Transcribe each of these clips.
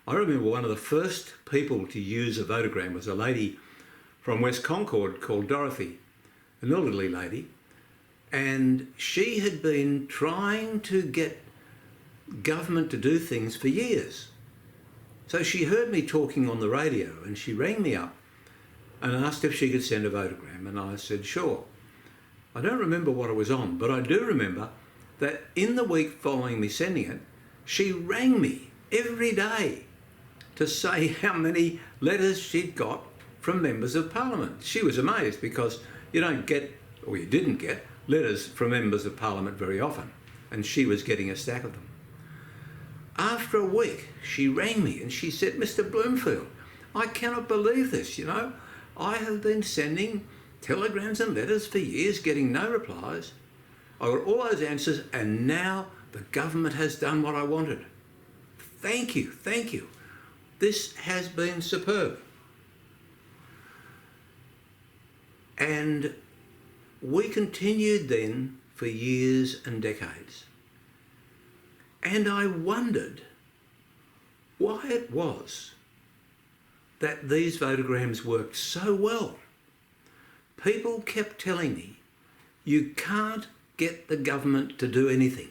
I remember one of the first people to use a votogram was a lady from West Concord called Dorothy, an elderly lady, and she had been trying to get government to do things for years. So she heard me talking on the radio and she rang me up and asked if she could send a votogram, and I said sure. I don't remember what it was on, but I do remember that in the week following me sending it, she rang me every day to say how many letters she'd got from members of parliament. She was amazed because you don't get, or you didn't get, letters from members of parliament very often, and she was getting a stack of them. After a week, she rang me and she said, Mr. Bloomfield, I cannot believe this, you know. I have been sending telegrams and letters for years, getting no replies. I got all those answers, and now the government has done what I wanted. Thank you, thank you. This has been superb. And we continued then for years and decades. And I wondered why it was that these votograms worked so well. People kept telling me, you can't get the government to do anything.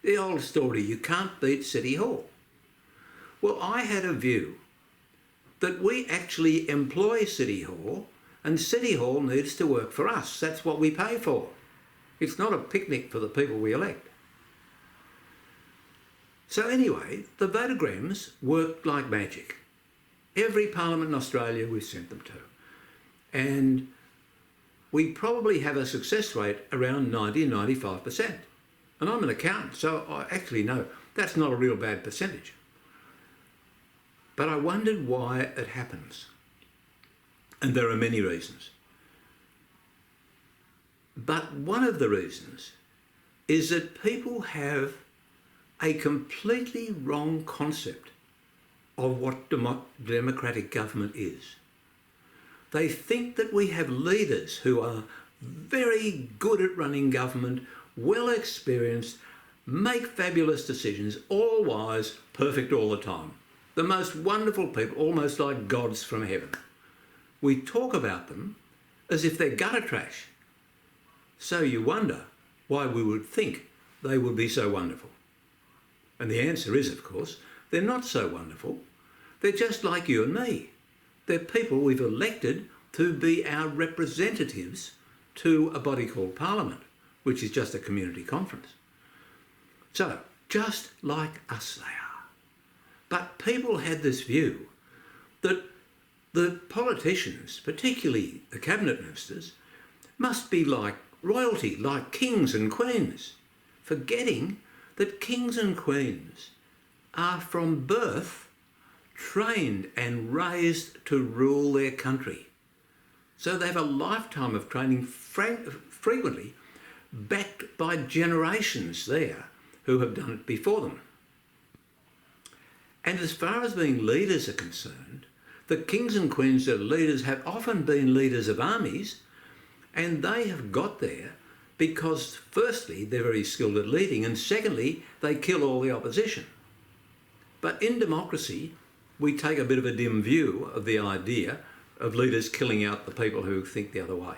The old story, you can't beat City Hall. Well, I had a view that we actually employ City Hall, and City Hall needs to work for us. That's what we pay for. It's not a picnic for the people we elect. So anyway, the votograms worked like magic. Every parliament in Australia we sent them to. And we probably have a success rate around 90-95%. And I'm an accountant, so I actually know that's not a real bad percentage. But I wondered why it happens. And there are many reasons. But one of the reasons is that people have a completely wrong concept of what democratic government is. They think that we have leaders who are very good at running government, well experienced, make fabulous decisions, all wise, perfect all the time. The most wonderful people, almost like gods from heaven. We talk about them as if they're gutter trash. So you wonder why we would think they would be so wonderful. And the answer is, of course, they're not so wonderful. They're just like you and me. They're people we've elected to be our representatives to a body called Parliament, which is just a community conference. So, just like us they are. But people had this view that the politicians, particularly the cabinet ministers, must be like royalty, like kings and queens, forgetting that kings and queens are from birth trained and raised to rule their country. So they have a lifetime of training, frequently backed by generations there who have done it before them. And as far as being leaders are concerned, the kings and queens that are leaders have often been leaders of armies, and they have got there because firstly, they're very skilled at leading, and secondly, they kill all the opposition. But in democracy, we take a bit of a dim view of the idea of leaders killing out the people who think the other way.